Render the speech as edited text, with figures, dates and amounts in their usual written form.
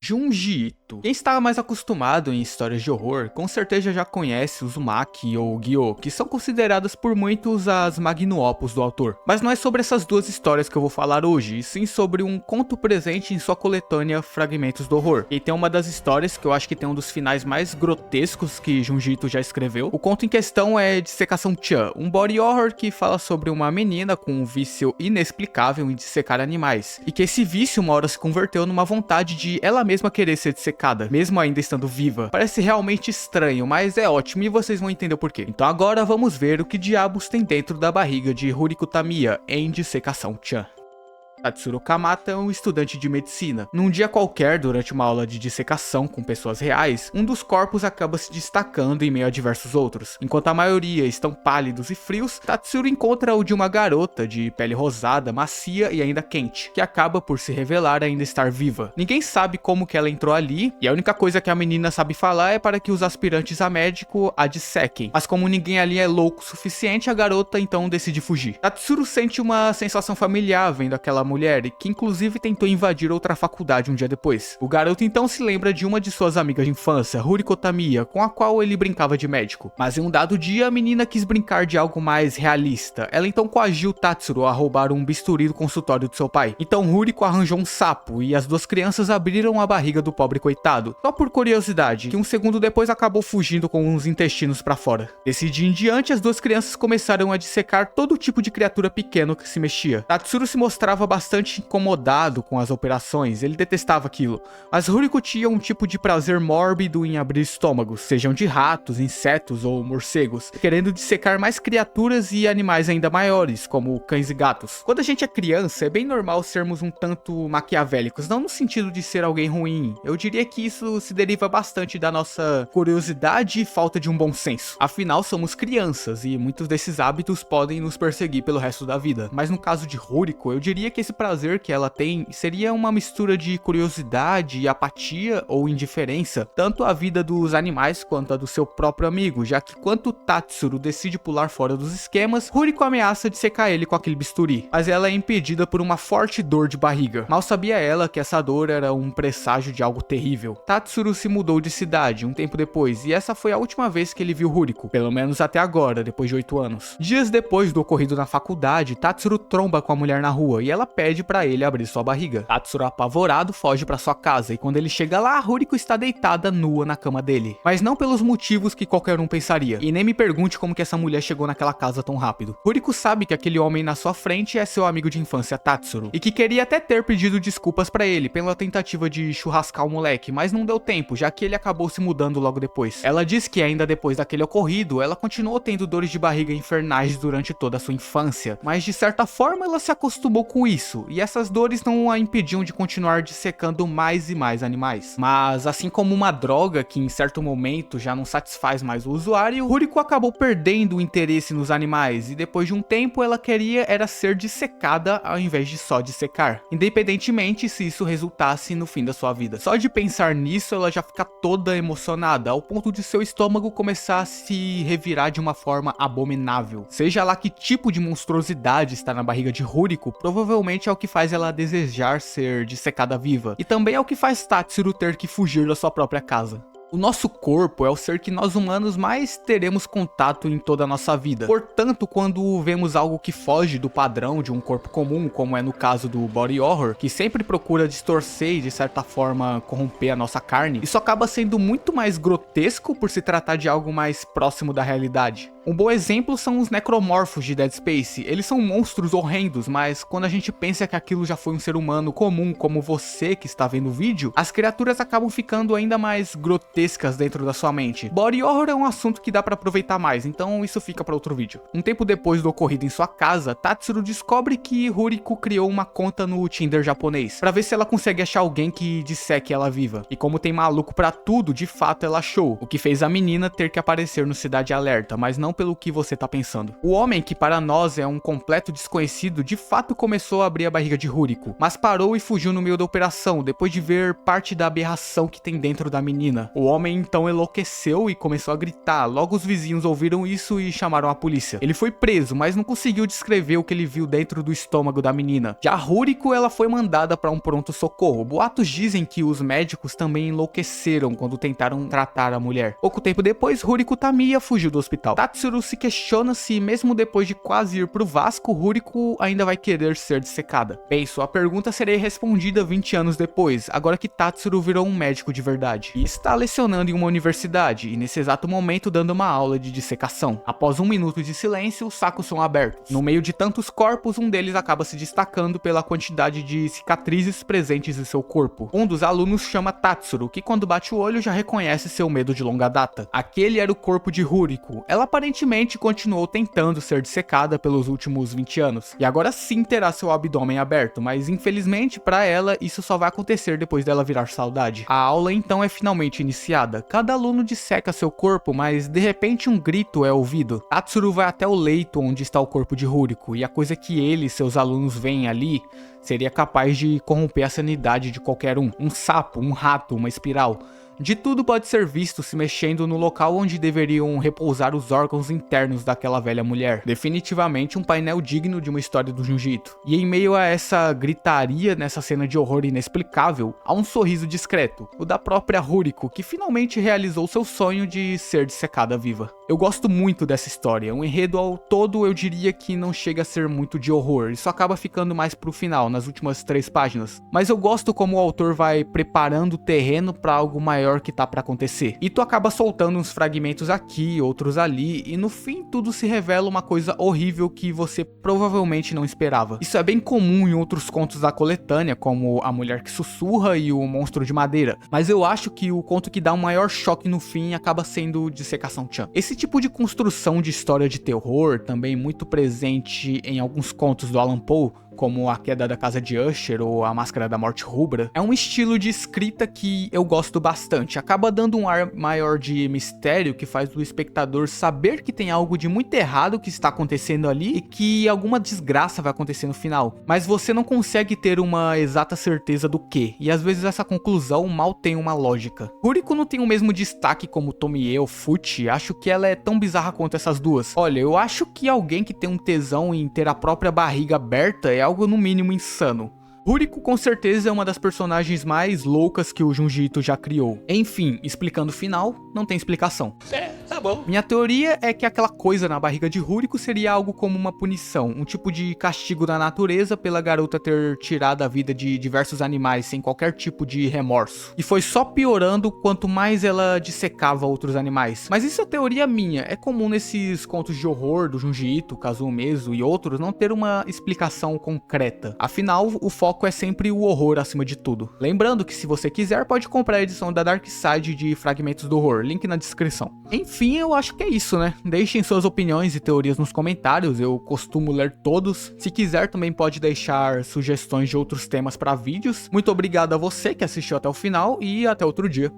Junji Ito. Quem está mais acostumado em histórias de horror, com certeza já conhece Uzumaki ou Gyo, que são consideradas por muitos as magnum opus do autor. Mas não é sobre essas duas histórias que eu vou falar hoje, e sim sobre um conto presente em sua coletânea Fragmentos do Horror. E tem uma das histórias que eu acho que tem um dos finais mais grotescos que Junji Ito já escreveu. O conto em questão é Dissecação Chan, um body horror que fala sobre uma menina com um vício inexplicável em dissecar animais, e que esse vício uma hora se converteu numa vontade de ela mesma querer ser dissecada, mesmo ainda estando viva. Parece realmente estranho, mas é ótimo e vocês vão entender o porquê. Então agora vamos ver o que diabos tem dentro da barriga de Ruriko Tamiya em Dissecação Chan. Tatsuro Kamata é um estudante de medicina. Num dia qualquer, durante uma aula de dissecação com pessoas reais, um dos corpos acaba se destacando em meio a diversos outros. Enquanto a maioria estão pálidos e frios, Tatsuro encontra o de uma garota de pele rosada, macia e ainda quente, que acaba por se revelar ainda estar viva. Ninguém sabe como que ela entrou ali, e a única coisa que a menina sabe falar é para que os aspirantes a médico a dissequem. Mas como ninguém ali é louco o suficiente, a garota então decide fugir. Tatsuro sente uma sensação familiar vendo aquela mulher, e que inclusive tentou invadir outra faculdade um dia depois. O garoto então se lembra de uma de suas amigas de infância, Ruriko Tamiya, com a qual ele brincava de médico. Mas em um dado dia, a menina quis brincar de algo mais realista. Ela então coagiu Tatsuro a roubar um bisturi do consultório do seu pai. Então Ruriko arranjou um sapo, e as duas crianças abriram a barriga do pobre coitado, só por curiosidade, que um segundo depois acabou fugindo com os intestinos pra fora. Desse dia em diante, as duas crianças começaram a dissecar todo tipo de criatura pequena que se mexia. Tatsuro se mostrava bastante incomodado com as operações, ele detestava aquilo, mas Ruriko tinha um tipo de prazer mórbido em abrir estômagos, sejam de ratos, insetos ou morcegos, querendo dissecar mais criaturas e animais ainda maiores, como cães e gatos. Quando a gente é criança, é bem normal sermos um tanto maquiavélicos, não no sentido de ser alguém ruim, eu diria que isso se deriva bastante da nossa curiosidade e falta de um bom senso. Afinal, somos crianças e muitos desses hábitos podem nos perseguir pelo resto da vida, mas no caso de Ruriko, eu diria que esse prazer que ela tem seria uma mistura de curiosidade, apatia ou indiferença, tanto à vida dos animais quanto a do seu próprio amigo, já que quando Tatsuro decide pular fora dos esquemas, Ruriko ameaça dissecar ele com aquele bisturi, mas ela é impedida por uma forte dor de barriga. Mal sabia ela que essa dor era um presságio de algo terrível. Tatsuro se mudou de cidade um tempo depois, e essa foi a última vez que ele viu Ruriko, pelo menos até agora, depois de 8 anos. Dias depois do ocorrido na faculdade, Tatsuro tromba com a mulher na rua, e ela pede pra ele abrir sua barriga. Tatsuro, apavorado, foge pra sua casa, e quando ele chega lá, Ruriko está deitada nua na cama dele. Mas não pelos motivos que qualquer um pensaria, e nem me pergunte como que essa mulher chegou naquela casa tão rápido. Ruriko sabe que aquele homem na sua frente é seu amigo de infância Tatsuro, e que queria até ter pedido desculpas pra ele pela tentativa de churrascar o moleque, mas não deu tempo, já que ele acabou se mudando logo depois. Ela diz que ainda depois daquele ocorrido, ela continuou tendo dores de barriga infernais durante toda a sua infância, mas de certa forma ela se acostumou com isso, e essas dores não a impediam de continuar dissecando mais e mais animais. Mas assim como uma droga que em certo momento já não satisfaz mais o usuário, Ruriko acabou perdendo o interesse nos animais, e depois de um tempo ela queria era ser dissecada ao invés de só dissecar, independentemente se isso resultasse no fim da sua vida. Só de pensar nisso ela já fica toda emocionada, ao ponto de seu estômago começar a se revirar de uma forma abominável. Seja lá que tipo de monstruosidade está na barriga de Ruriko, provavelmente é o que faz ela desejar ser dissecada viva, e também é o que faz Tatsuro ter que fugir da sua própria casa. O nosso corpo é o ser que nós humanos mais teremos contato em toda a nossa vida. Portanto, quando vemos algo que foge do padrão de um corpo comum, como é no caso do body horror, que sempre procura distorcer e de certa forma corromper a nossa carne, isso acaba sendo muito mais grotesco por se tratar de algo mais próximo da realidade. Um bom exemplo são os necromorfos de Dead Space. Eles são monstros horrendos, mas quando a gente pensa que aquilo já foi um ser humano comum como você que está vendo o vídeo, as criaturas acabam ficando ainda mais grotescas dentro da sua mente. Body horror é um assunto que dá pra aproveitar mais, então isso fica para outro vídeo. Um tempo depois do ocorrido em sua casa, Tatsuro descobre que Ruriko criou uma conta no Tinder japonês, pra ver se ela consegue achar alguém que disseque ela viva. E como tem maluco pra tudo, de fato ela achou, o que fez a menina ter que aparecer no Cidade Alerta, mas não pelo que você tá pensando. O homem, que para nós é um completo desconhecido, de fato começou a abrir a barriga de Ruriko, mas parou e fugiu no meio da operação, depois de ver parte da aberração que tem dentro da menina. O homem então enlouqueceu e começou a gritar, logo os vizinhos ouviram isso e chamaram a polícia. Ele foi preso, mas não conseguiu descrever o que ele viu dentro do estômago da menina. Já Ruriko, ela foi mandada para um pronto-socorro. Boatos dizem que os médicos também enlouqueceram quando tentaram tratar a mulher. Pouco tempo depois, Ruriko Tamiya fugiu do hospital. Tatsuro se questiona se mesmo depois de quase ir pro Vasco, Ruriko ainda vai querer ser dissecada. Bem, sua pergunta seria respondida 20 anos depois, agora que Tatsuro virou um médico de verdade. E está lecionando em uma universidade, e nesse exato momento dando uma aula de dissecação. Após 1 minuto de silêncio, os sacos são abertos. No meio de tantos corpos, um deles acaba se destacando pela quantidade de cicatrizes presentes em seu corpo. Um dos alunos chama Tatsuro, que quando bate o olho já reconhece seu medo de longa data. Aquele era o corpo de Ruriko. Ela aparentemente continuou tentando ser dissecada pelos últimos 20 anos, e agora sim terá seu abdômen aberto, mas infelizmente para ela isso só vai acontecer depois dela virar saudade. A aula então é finalmente iniciada. Cada aluno disseca seu corpo, mas de repente um grito é ouvido. Tatsuro vai até o leito onde está o corpo de Ruriko, e a coisa que ele e seus alunos veem ali seria capaz de corromper a sanidade de qualquer um. Um sapo, um rato, uma espiral. De tudo pode ser visto se mexendo no local onde deveriam repousar os órgãos internos daquela velha mulher. Definitivamente um painel digno de uma história do Junjito. E em meio a essa gritaria nessa cena de horror inexplicável, há um sorriso discreto, o da própria Ruriko, que finalmente realizou seu sonho de ser dissecada viva. Eu gosto muito dessa história, um enredo ao todo eu diria que não chega a ser muito de horror, isso acaba ficando mais pro final, nas últimas 3 páginas. Mas eu gosto como o autor vai preparando o terreno para algo maior que tá pra acontecer. E tu acaba soltando uns fragmentos aqui, outros ali, e no fim tudo se revela uma coisa horrível que você provavelmente não esperava. Isso é bem comum em outros contos da coletânea, como A Mulher que Sussurra e O Monstro de Madeira, mas eu acho que o conto que dá um maior choque no fim acaba sendo Dissecação-chan. Esse tipo de construção de história de terror, também muito presente em alguns contos do Allan Poe, como A Queda da Casa de Usher ou A Máscara da Morte Rubra, é um estilo de escrita que eu gosto bastante. Acaba dando um ar maior de mistério que faz o espectador saber que tem algo de muito errado que está acontecendo ali e que alguma desgraça vai acontecer no final. Mas você não consegue ter uma exata certeza do que, e às vezes essa conclusão mal tem uma lógica. Ruriko não tem o mesmo destaque como Tomie ou Fuchi, acho que ela é tão bizarra quanto essas duas. Olha, eu acho que alguém que tem um tesão em ter a própria barriga aberta é algo no mínimo insano. Ruriko com certeza é uma das personagens mais loucas que o Junji Ito já criou. Enfim, explicando o final, não tem explicação. Tá bom. Minha teoria é que aquela coisa na barriga de Ruriko seria algo como uma punição, um tipo de castigo da natureza pela garota ter tirado a vida de diversos animais sem qualquer tipo de remorso. E foi só piorando quanto mais ela dissecava outros animais. Mas isso é teoria minha, é comum nesses contos de horror do Junji Ito, Kazuo Umezu e outros não ter uma explicação concreta. Afinal, o foco é sempre o horror acima de tudo. Lembrando que se você quiser pode comprar a edição da Dark Side de Fragmentos do Horror, link na descrição. Enfim, eu acho que é isso, né? Deixem suas opiniões e teorias nos comentários, eu costumo ler todos. Se quiser também pode deixar sugestões de outros temas para vídeos. Muito obrigado a você que assistiu até o final e até outro dia.